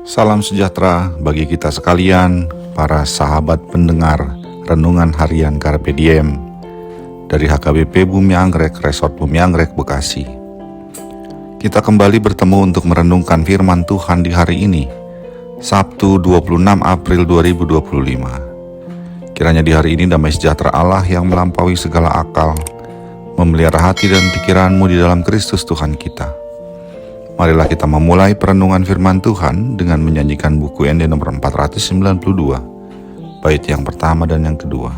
Salam sejahtera bagi kita sekalian, para sahabat pendengar Renungan Harian Carpe Diem dari HKBP Bumi Anggrek, Resort Bumi Anggrek, Bekasi. Kita kembali bertemu untuk merenungkan firman Tuhan di hari ini, Sabtu 26 April 2025. Kiranya di hari ini damai sejahtera Allah yang melampaui segala akal memelihara hati dan pikiranmu di dalam Kristus Tuhan kita. Marilah kita memulai perenungan firman Tuhan dengan menyanyikan buku ND nomor 492, bait yang pertama dan yang kedua.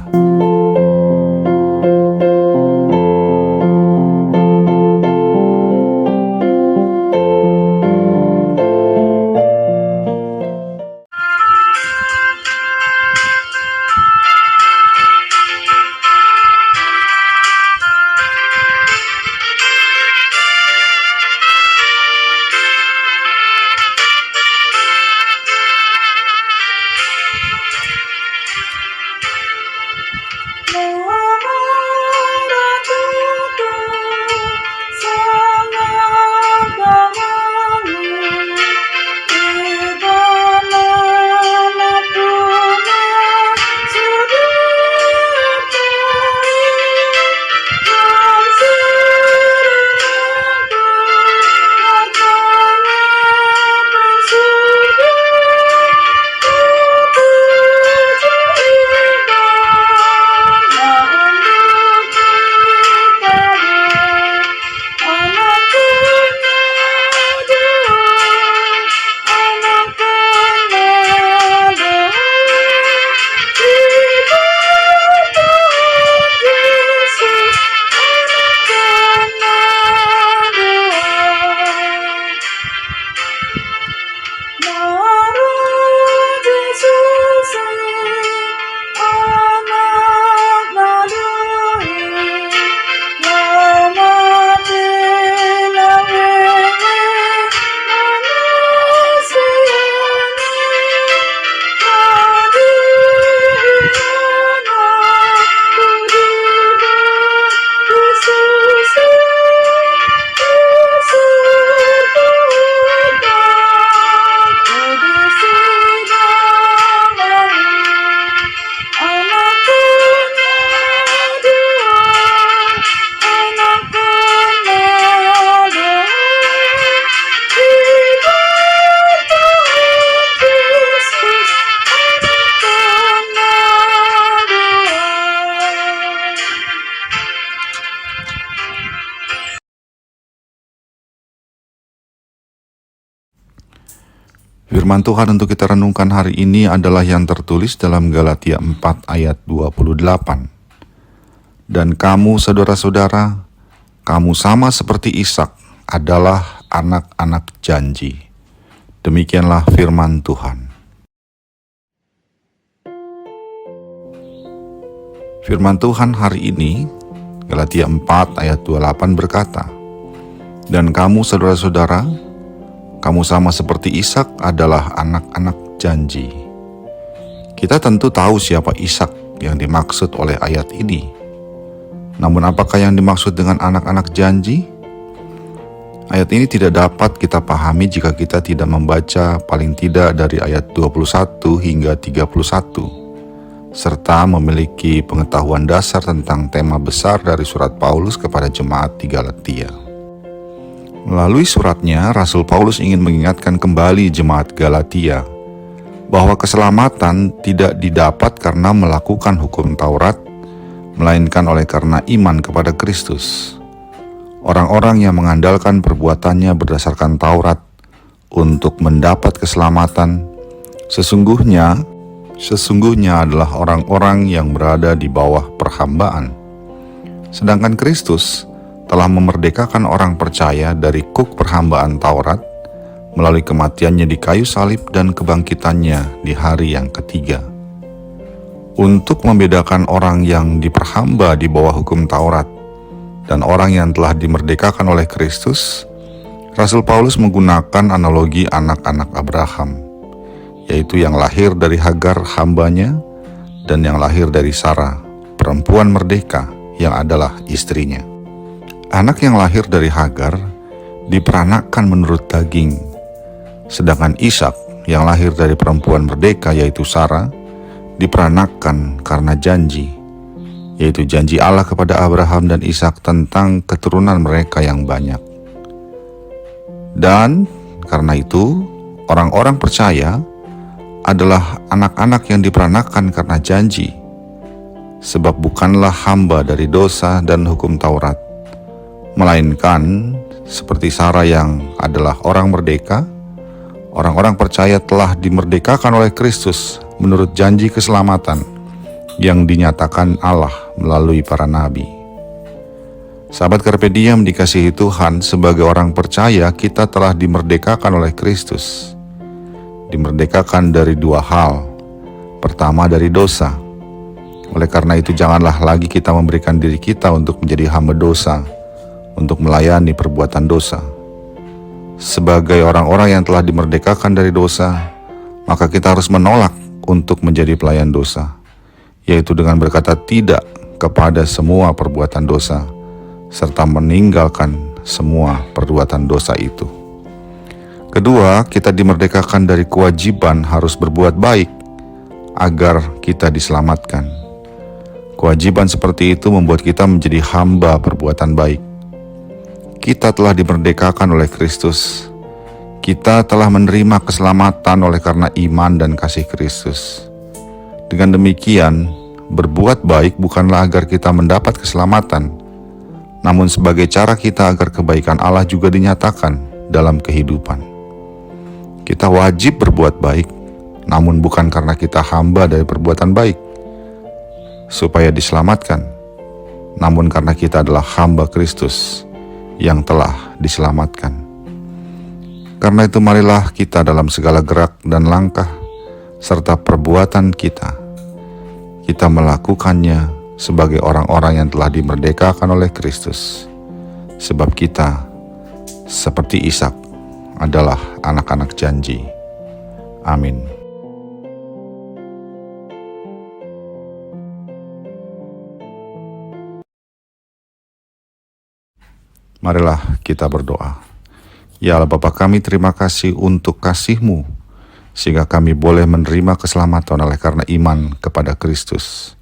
Firman Tuhan untuk kita renungkan hari ini adalah yang tertulis dalam Galatia 4 ayat 28. Dan kamu saudara-saudara, kamu sama seperti Ishak adalah anak-anak janji. Demikianlah firman Tuhan. Firman Tuhan hari ini, Galatia 4 ayat 28 berkata, dan kamu saudara-saudara, kamu sama seperti Ishak adalah anak-anak janji. Kita tentu tahu siapa Ishak yang dimaksud oleh ayat ini. Namun apakah yang dimaksud dengan anak-anak janji? Ayat ini tidak dapat kita pahami jika kita tidak membaca paling tidak dari ayat 21 hingga 31, serta memiliki pengetahuan dasar tentang tema besar dari surat Paulus kepada jemaat di Galatia. Melalui suratnya, Rasul Paulus ingin mengingatkan kembali jemaat Galatia bahwa keselamatan tidak didapat karena melakukan hukum Taurat, melainkan oleh karena iman kepada Kristus. Orang-orang yang mengandalkan perbuatannya berdasarkan Taurat untuk mendapat keselamatan, sesungguhnya adalah orang-orang yang berada di bawah perhambaan. Sedangkan Kristus telah memerdekakan orang percaya dari kuk perhambaan Taurat melalui kematiannya di kayu salib dan kebangkitannya di hari yang ketiga. Untuk membedakan orang yang diperhamba di bawah hukum Taurat dan orang yang telah dimerdekakan oleh Kristus, Rasul Paulus menggunakan analogi anak-anak Abraham, yaitu yang lahir dari Hagar hambanya dan yang lahir dari Sarah, perempuan merdeka yang adalah istrinya. Anak yang lahir dari Hagar diperanakkan menurut daging, sedangkan Ishak yang lahir dari perempuan merdeka yaitu Sarah diperanakkan karena janji, yaitu janji Allah kepada Abraham dan Ishak tentang keturunan mereka yang banyak. Dan karena itu, orang-orang percaya adalah anak-anak yang diperanakkan karena janji, sebab bukanlah hamba dari dosa dan hukum Taurat, melainkan seperti Sarah yang adalah orang merdeka. Orang-orang percaya telah dimerdekakan oleh Kristus menurut janji keselamatan yang dinyatakan Allah melalui para nabi. Sahabat Carpe Diem dikasihi Tuhan, sebagai orang percaya kita telah dimerdekakan oleh Kristus. Dimerdekakan dari dua hal. Pertama, dari dosa. Oleh karena itu janganlah lagi kita memberikan diri kita untuk menjadi hamba dosa, untuk melayani perbuatan dosa. Sebagai orang-orang yang telah dimerdekakan dari dosa, maka kita harus menolak untuk menjadi pelayan dosa, yaitu dengan berkata tidak kepada semua perbuatan dosa, serta meninggalkan semua perbuatan dosa itu. Kedua, kita dimerdekakan dari kewajiban harus berbuat baik agar kita diselamatkan. Kewajiban seperti itu membuat kita menjadi hamba perbuatan baik. Kita telah dimerdekakan oleh Kristus. Kita telah menerima keselamatan oleh karena iman dan kasih Kristus. Dengan demikian, berbuat baik bukanlah agar kita mendapat keselamatan, namun sebagai cara kita agar kebaikan Allah juga dinyatakan dalam kehidupan. Kita wajib berbuat baik, namun bukan karena kita hamba dari perbuatan baik, supaya diselamatkan, namun karena kita adalah hamba Kristus yang telah diselamatkan. Karena itu marilah kita dalam segala gerak dan langkah serta perbuatan kita melakukannya sebagai orang-orang yang telah dimerdekakan oleh Kristus. Sebab kita seperti Ishak adalah anak-anak janji. Amin. Marilah kita berdoa. Ya Allah Bapa kami, terima kasih untuk kasih-Mu, sehingga kami boleh menerima keselamatan oleh karena iman kepada Kristus.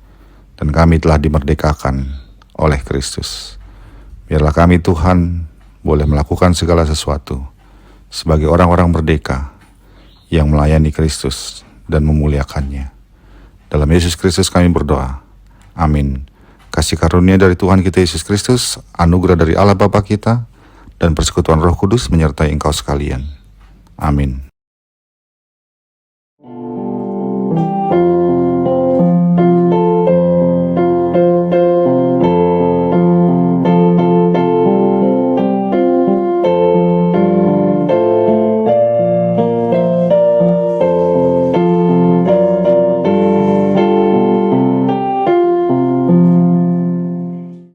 Dan kami telah dimerdekakan oleh Kristus. Biarlah kami Tuhan boleh melakukan segala sesuatu sebagai orang-orang merdeka yang melayani Kristus dan memuliakannya. Dalam Yesus Kristus kami berdoa. Amin. Kasih karunia dari Tuhan kita Yesus Kristus, anugerah dari Allah Bapa kita, dan persekutuan Roh Kudus menyertai engkau sekalian. Amin.